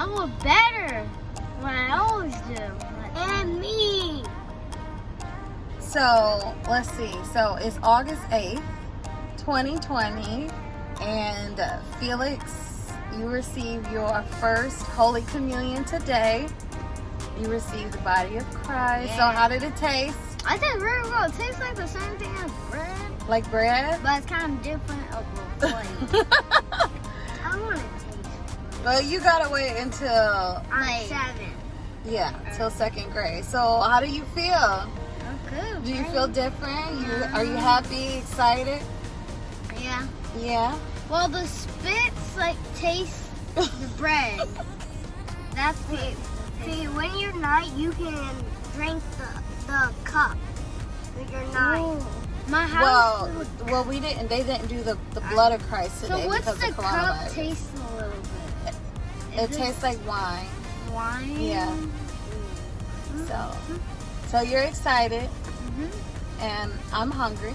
I look better when I always do. And me. So, let's see. So, it's August 8th, 2020. And Felix, you received your first Holy Communion today. You received the body of Christ. Yeah. So, how did it taste? I think very well. It tastes like the same thing as bread. Like bread? But it's kind of different of a flavor. I want to taste it. Well, you gotta wait until... I'm 7. Yeah, till 2nd grade. So, how do you feel? I'm good. Do you feel different? Are you happy, excited? Yeah. Yeah? Well, the spits, like, taste the bread. That's it. See, when you're not, you can drink the cup. When you're not. Ooh. My house. Well, we didn't. They didn't do the blood of Christ today. So what's because the of cup taste a little bit? It tastes like wine. Wine. Yeah. So you're excited, and I'm hungry.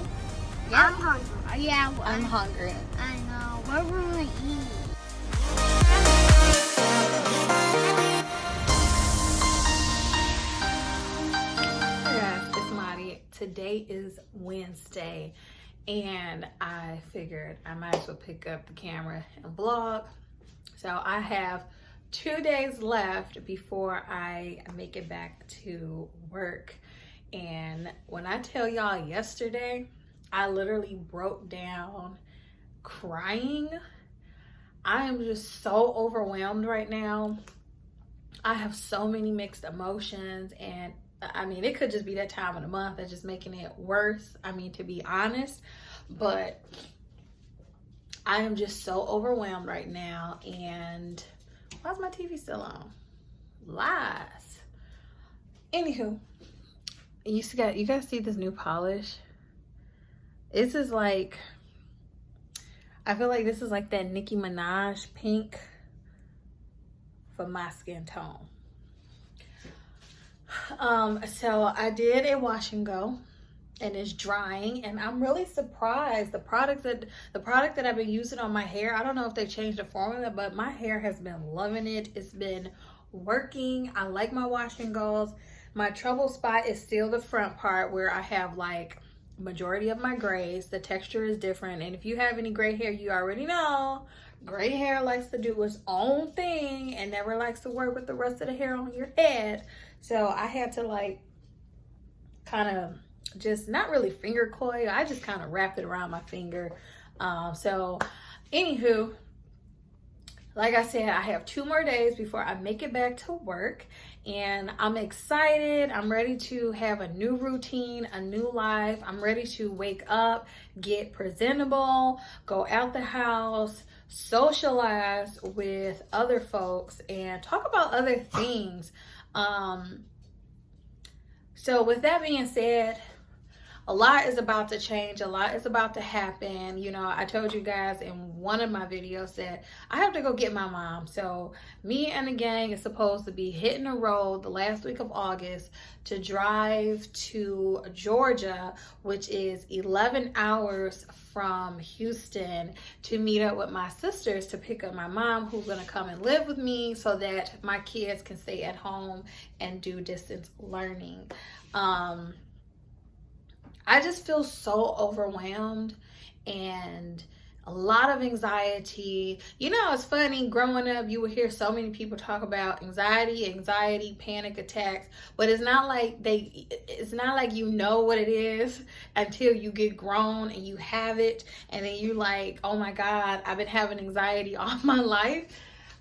Yeah, I'm hungry. Yeah, I'm hungry. I know. What are we gonna eat? Today is Wednesday, and I figured I might as well pick up the camera and vlog. So I have 2 days left before I make it back to work. And when I tell y'all yesterday, I literally broke down crying. I am just so overwhelmed right now. I have so many mixed emotions, and I mean, it could just be that time of the month that's just making it worse. I mean, to be honest, but I am just so overwhelmed right now. And why is my TV still on? Lies. Anywho, you guys see this new polish? This is like, I feel like this is like that Nicki Minaj pink for my skin tone. So I did a wash and go, and it's drying, and I'm really surprised. The product that I've been using on my hair, I don't know if they changed the formula, but my hair has been loving it. It's been working. I like my wash and goes. My trouble spot is still the front part where I have like majority of my grays. The texture is different, and if you have any gray hair, you already know gray hair likes to do its own thing and never likes to work with the rest of the hair on your head. So I had to like kind of just not really finger coil. I just kind of wrapped it around my finger. So anywho, like I said, I have 2 more days before I make it back to work, and I'm excited. I'm ready to have a new routine, a new life. I'm ready to wake up, get presentable, go out the house, socialize with other folks, and talk about other things. So with that being said, a lot is about to change. A lot is about to happen. You know, I told you guys in one of my videos that I have to go get my mom. So me and the gang is supposed to be hitting the road the last week of August to drive to Georgia, which is 11 hours from Houston, to meet up with my sisters to pick up my mom, who's gonna come and live with me so that my kids can stay at home and do distance learning. I just feel so overwhelmed and a lot of anxiety. You know, it's funny, growing up, you would hear so many people talk about anxiety, panic attacks, but it's not like you know what it is until you get grown and you have it, and then you're like, oh my God, I've been having anxiety all my life.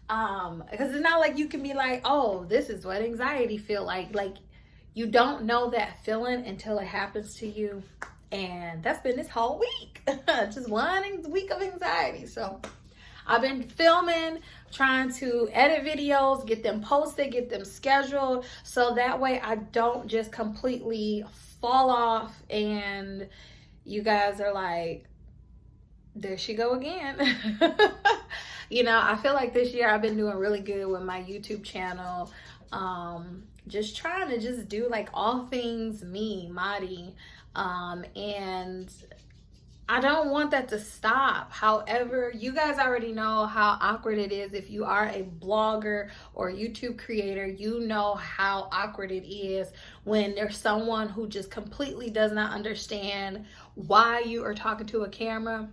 Because it's not like you can be like, oh, this is what anxiety feel like. Like, you don't know that feeling until it happens to you. And that's been this whole week. Just 1 week of anxiety. So I've been filming, trying to edit videos, get them posted, get them scheduled, so that way I don't just completely fall off and you guys are like, there she go again. You know, I feel like this year I've been doing really good with my YouTube channel. Just trying to just do like all things me, Mahdi. And I don't want that to stop. However, you guys already know how awkward it is. If you are a blogger or YouTube creator, you know how awkward it is when there's someone who just completely does not understand why you are talking to a camera.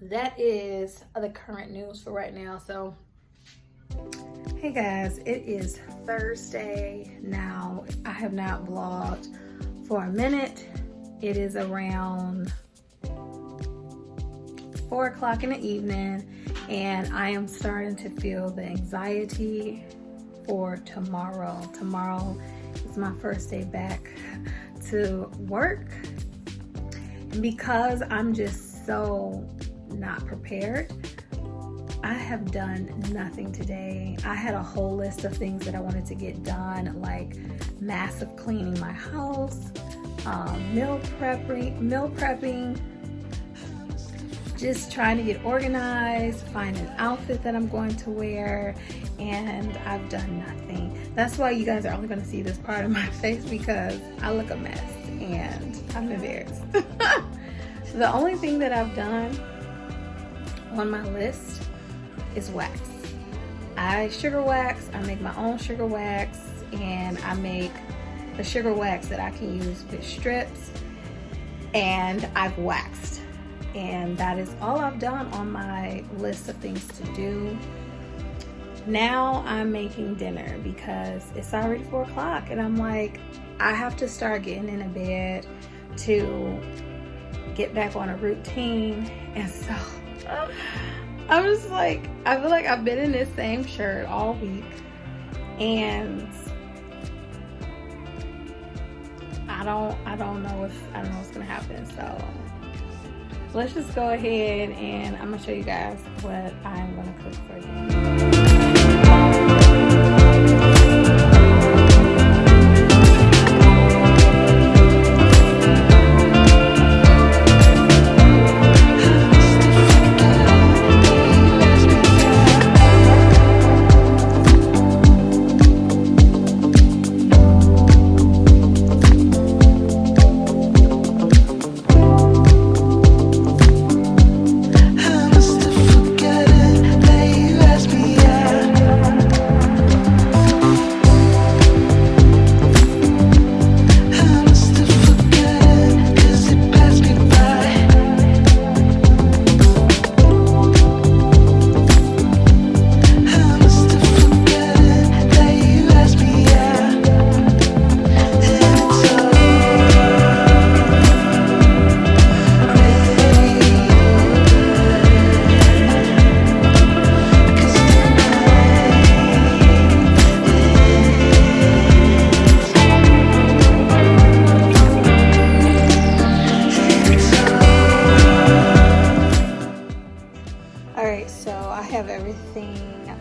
That is the current news for right now. So, hey guys, it is Thursday now. I have not vlogged for a minute. It is around 4 o'clock in the evening, and I am starting to feel the anxiety for tomorrow. Tomorrow is my first day back to work, and because I'm just so not prepared, I have done nothing today. I had a whole list of things that I wanted to get done, like massive cleaning my house, meal prepping, just trying to get organized, find an outfit that I'm going to wear, and I've done nothing. That's why you guys are only going to see this part of my face, because I look a mess and I'm embarrassed. The only thing that I've done on my list is wax. I sugar wax. I make my own sugar wax, and I make the sugar wax that I can use with strips, and I've waxed, and that is all I've done on my list of things to do. Now I'm making dinner because it's already 4 o'clock, and I'm like, I have to start getting into bed to get back on a routine. And so I'm just like, I feel like I've been in this same shirt all week, and I don't know what's gonna happen. So let's just go ahead, and I'm gonna show you guys what I'm gonna cook for dinner.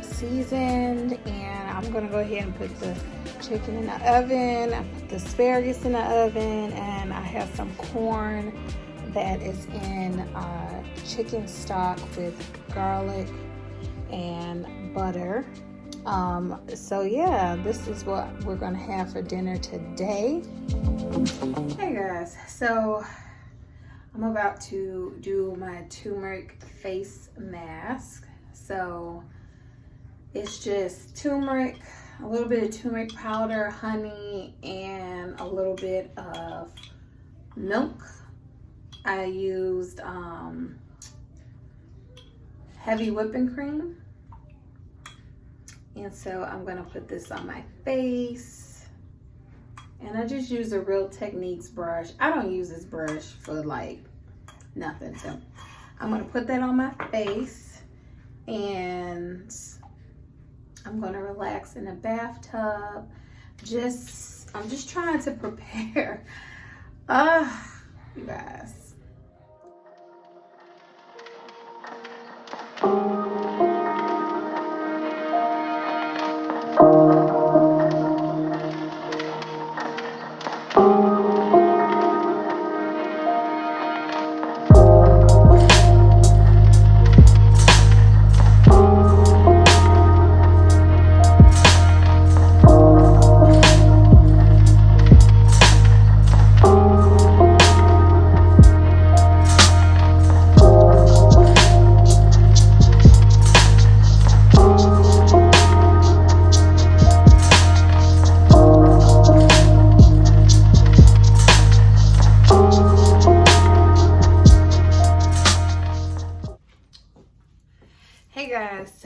Seasoned, and I'm gonna go ahead and put the chicken in the oven. I put the asparagus in the oven, and I have some corn that is in chicken stock with garlic and butter. So yeah, this is what we're gonna have for dinner today. Hey guys, so I'm about to do my turmeric face mask. So it's just turmeric, a little bit of turmeric powder, honey, and a little bit of milk. I used heavy whipping cream. And so I'm gonna put this on my face. And I just use a Real Techniques brush. I don't use this brush for like nothing. So I'm gonna put that on my face, and I'm gonna relax in a bathtub. I'm just trying to prepare. You guys.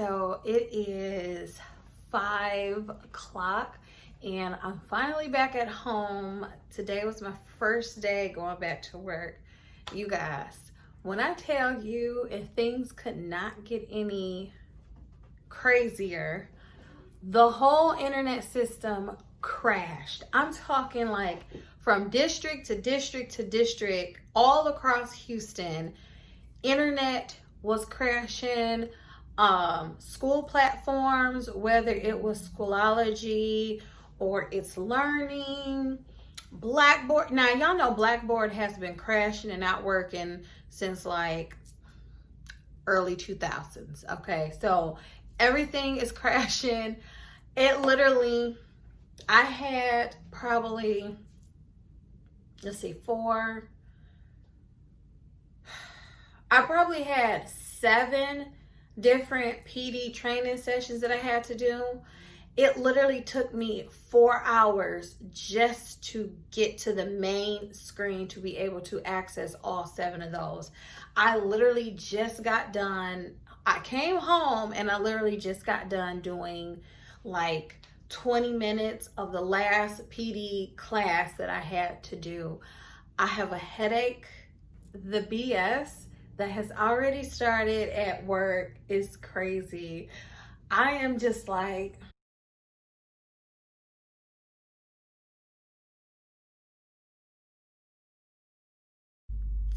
So it is 5 o'clock and I'm finally back at home. Today was my first day going back to work. You guys, when I tell you, if things could not get any crazier, the whole internet system crashed. I'm talking like from district to district to district all across Houston. Internet was crashing. School platforms, whether it was Schoology or It's Learning, Blackboard. Now y'all know Blackboard has been crashing and not working since like early 2000s. Okay, so everything is crashing. It literally, I had probably, let's see, I probably had 7 different PD training sessions that I had to do. It literally took me 4 hours just to get to the main screen to be able to access all 7 of those. I literally just got done. I came home and I literally just got done doing like 20 minutes of the last PD class that I had to do. I have a headache. The BS that has already started at work is crazy. I am just like,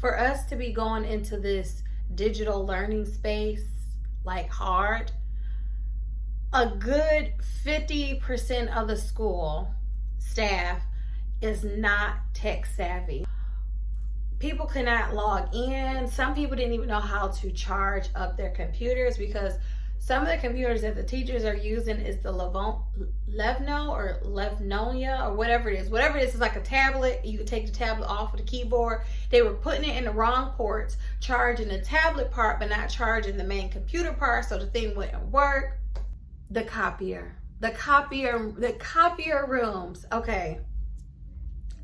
for us to be going into this digital learning space like hard, a good 50% of the school staff is not tech savvy. People cannot log in. Some people didn't even know how to charge up their computers because some of the computers that the teachers are using is the Levno or Levnonia or whatever it is. Whatever it is like a tablet. You can take the tablet off of the keyboard. They were putting it in the wrong ports, charging the tablet part but not charging the main computer part, so the thing wouldn't work. The copier rooms. Okay.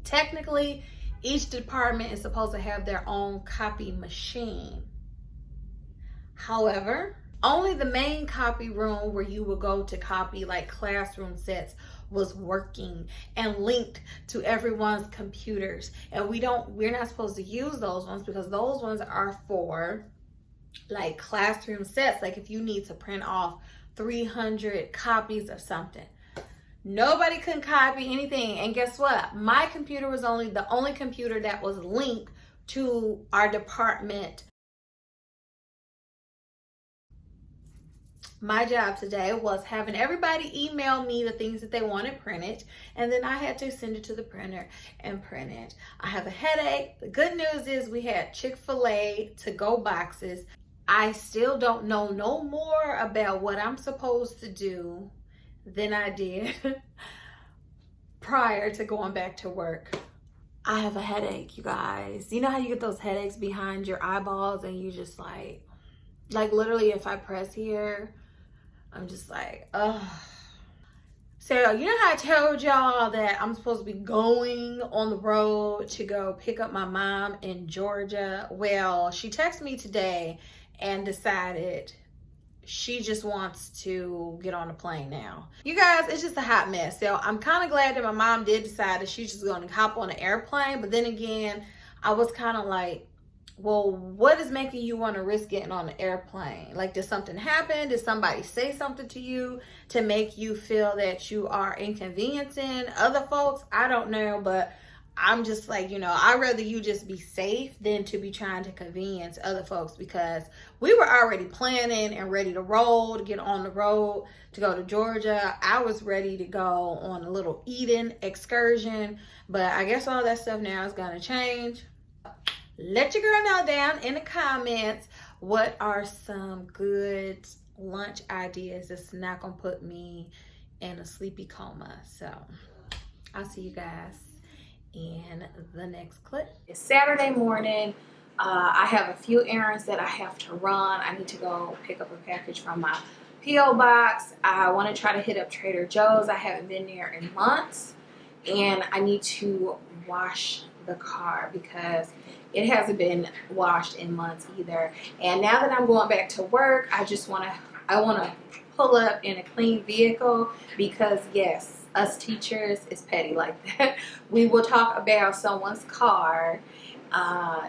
Technically, each department is supposed to have their own copy machine. However, only the main copy room where you would go to copy like classroom sets was working and linked to everyone's computers. And we're not supposed to use those ones because those ones are for like classroom sets. Like if you need to print off 300 copies of something. Nobody couldn't copy anything. And guess what? My computer was the only computer that was linked to our department. My job today was having everybody email me the things that they wanted printed, and then I had to send it to the printer and print it. I have a headache. The good news is we had Chick-fil-A to-go boxes. I still don't know no more about what I'm supposed to do than I did prior to going back to work. I have a headache, you guys. You know how you get those headaches behind your eyeballs and you just like literally if I press here, I'm just like, ugh. So you know how I told y'all that I'm supposed to be going on the road to go pick up my mom in Georgia? Well, she texted me today and decided she just wants to get on a plane now. You guys, it's just a hot mess. So I'm kind of glad that my mom did decide that she's just going to hop on an airplane. But then again, I was kind of like, well, what is making you want to risk getting on an airplane? Like, did something happen? Did somebody say something to you to make you feel that you are inconveniencing other folks? I don't know, but I'm just like, you know, I'd rather you just be safe than to be trying to convenience other folks, because we were already planning and ready to roll, to get on the road, to go to Georgia. I was ready to go on a little eating excursion, but I guess all that stuff now is going to change. Let your girl know down in the comments what are some good lunch ideas that's not going to put me in a sleepy coma. So I'll see you guys in the next clip. It's Saturday morning. I have a few errands that I have to run. I need to go pick up a package from my P.O. box. I want to try to hit up Trader Joe's. I haven't been there in months. And I need to wash the car because it hasn't been washed in months either. And now that I'm going back to work, I I want to pull up in a clean vehicle because yes, us teachers is petty like that. We will talk about someone's car.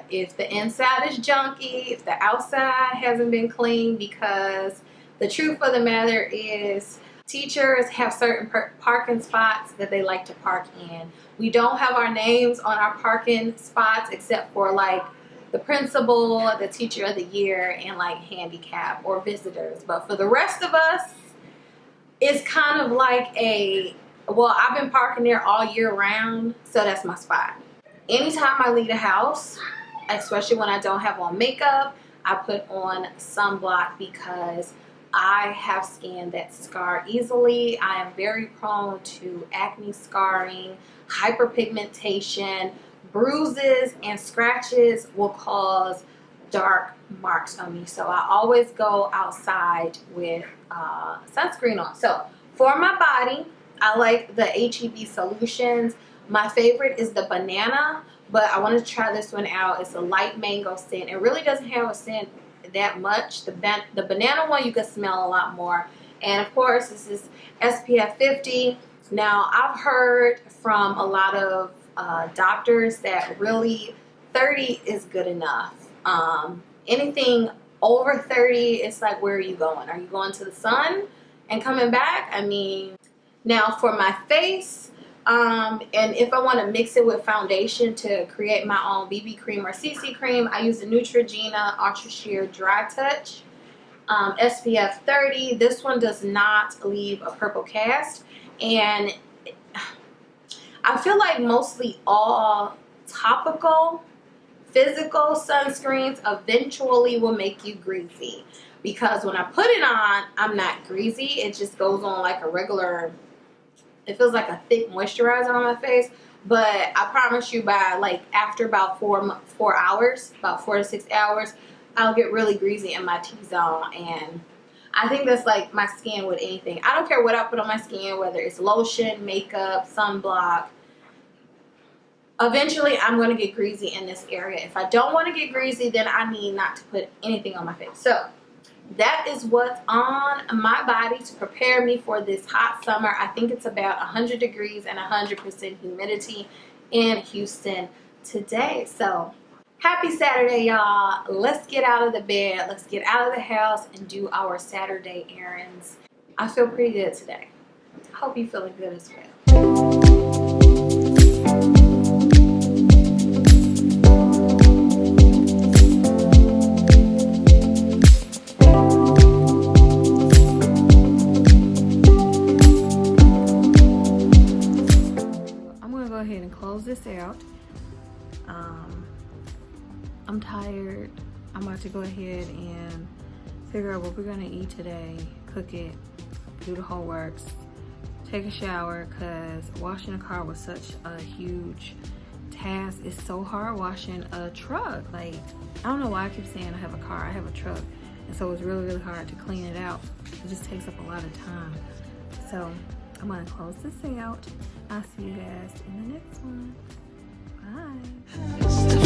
If the inside is junky, if the outside hasn't been clean, because the truth of the matter is teachers have certain parking spots that they like to park in. We don't have our names on our parking spots except for like the principal, the teacher of the year, and like handicap or visitors. But for the rest of us, it's kind of like well, I've been parking there all year round, so that's my spot. Anytime I leave the house, especially when I don't have on makeup, I put on sunblock because I have skin that scar easily. I am very prone to acne scarring, hyperpigmentation, bruises and scratches will cause dark marks on me. So I always go outside with sunscreen on. So for my body, I like the HEB solutions. My favorite is the banana, but I want to try this one out. It's a light mango scent. It really doesn't have a scent that much. The banana one you can smell a lot more. And of course, this is SPF 50. Now, I've heard from a lot of doctors that really 30 is good enough. Anything over 30, it's like, where are you going? Are you going to the sun and coming back? I mean, now for my face, and if I want to mix it with foundation to create my own BB cream or CC cream, I use the Neutrogena Ultra Sheer Dry Touch SPF 30. This one does not leave a purple cast, and I feel like mostly all topical physical sunscreens eventually will make you greasy, because when I put it on, I'm not greasy. It just goes on like a regular, it feels like a thick moisturizer on my face. But I promise you, by like after about 4 hours, about 4 to 6 hours, I'll get really greasy in my T-zone. And I think that's like my skin with anything. I don't care what I put on my skin, whether it's lotion, makeup, sunblock. Eventually, I'm going to get greasy in this area. If I don't want to get greasy, then I need not to put anything on my face. So that is what's on my body to prepare me for this hot summer. I think it's about 100 degrees and 100% humidity in Houston today. So happy Saturday, y'all. Let's get out of the bed. Let's get out of the house and do our Saturday errands. I feel pretty good today. I hope you're feeling good as well. Close this out. I'm tired. I'm about to go ahead and figure out what we're gonna eat today, cook it, do the whole works, take a shower, because washing a car was such a huge task. It's so hard washing a truck. Like, I don't know why I keep saying I have a car. I have a truck, and so it's really, really hard to clean it out. It just takes up a lot of time. So I'm gonna close this out. I'll see you guys in the next one. Bye.